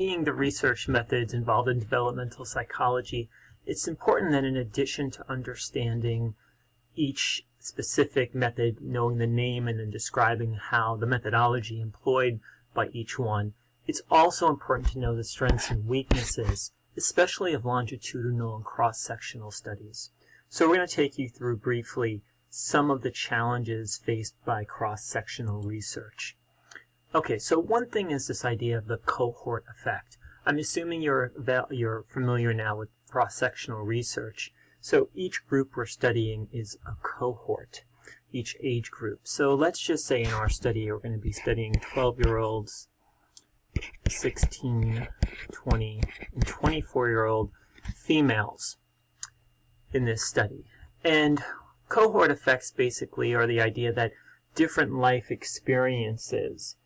Being the research methods involved in developmental psychology, it's important that in addition to understanding each specific method, knowing the name and then describing how the methodology employed by each one, it's also important to know the strengths and weaknesses, especially of longitudinal and cross-sectional studies. So we're going to take you through briefly some of the challenges faced by cross-sectional research. Okay, so one thing is this idea of the cohort effect. I'm assuming you're familiar now with cross-sectional research. So each group we're studying is a cohort, each age group. So let's just say in our study we're going to be studying 12-year-olds, 16, 20, and 24-year-old females in this study. And cohort effects basically are the idea that different life experiences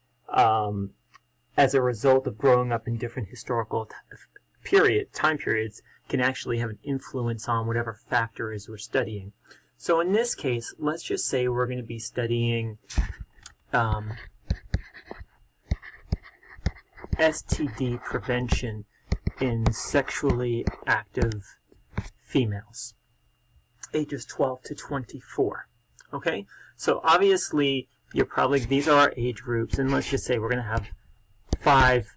as a result of growing up in different historical time periods can actually have an influence on whatever factor is we're studying. So in this case, let's just say we're going to be studying STD prevention in sexually active females, ages 12 to 24. Okay? So obviously, these are our age groups, and let's just say we're going to have 5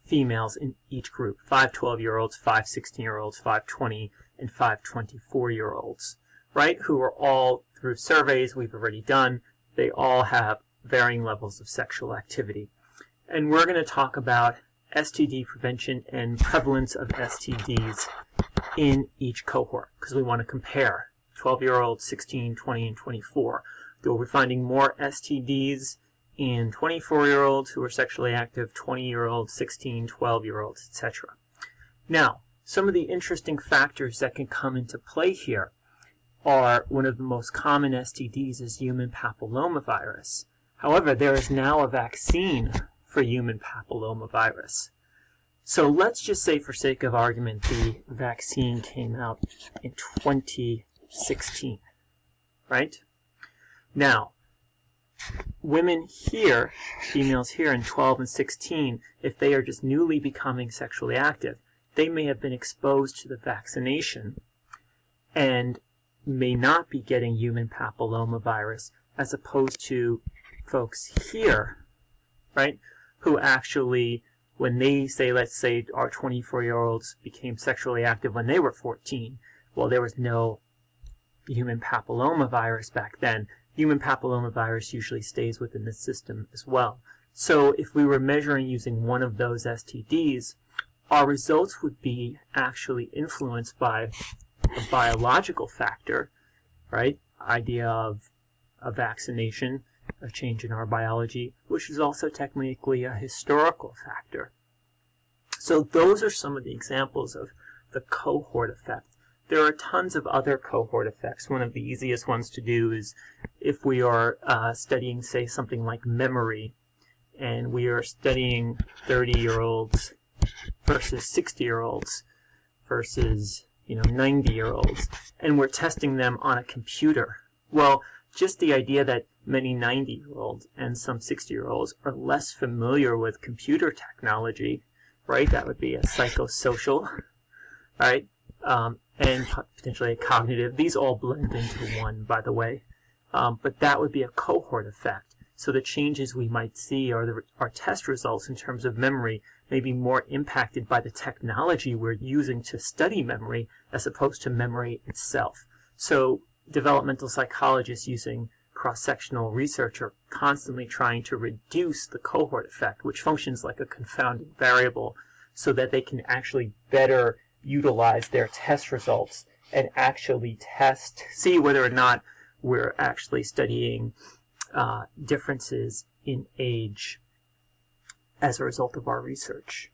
females in each group, 5 12-year-olds, 5 16-year-olds, 5 20, and 5 24-year-olds, right? Who are all, through surveys we've already done, they all have varying levels of sexual activity. And we're going to talk about STD prevention and prevalence of STDs in each cohort, because we want to compare 12-year-olds, 16, 20, and 24. Are we finding more STDs in 24-year-olds who are sexually active, 20-year-olds, 16, 12-year-olds, etc.? Now, some of the interesting factors that can come into play here are one of the most common STDs is human papillomavirus. However, there is now a vaccine for human papillomavirus. So let's just say, for sake of argument, the vaccine came out in 2016, right? Now, women here, females here in 12 and 16, if they are just newly becoming sexually active, they may have been exposed to the vaccination and may not be getting human papillomavirus, as opposed to folks here, right, who actually, when they say, let's say our 24-year-olds became sexually active when they were 14, well, there was no human papillomavirus back then. Human papillomavirus usually stays within the system as well. So if we were measuring using one of those STDs, our results would be actually influenced by a biological factor, right? Idea of a vaccination, a change in our biology, which is also technically a historical factor. So those are some of the examples of the cohort effect. There are tons of other cohort effects. One of the easiest ones to do is if we are studying, say, something like memory, and we are studying 30-year-olds versus 60-year-olds versus 90-year-olds, and we're testing them on a computer. Well, just the idea that many 90-year-olds and some 60-year-olds are less familiar with computer technology, right? That would be a psychosocial, right? And potentially a cognitive. These all blend into one, by the way. But that would be a cohort effect. So the changes we might see are our test results in terms of memory may be more impacted by the technology we're using to study memory as opposed to memory itself. So developmental psychologists using cross-sectional research are constantly trying to reduce the cohort effect, which functions like a confounding variable, so that they can actually better utilize their test results and actually see whether or not we're actually studying differences in age as a result of our research.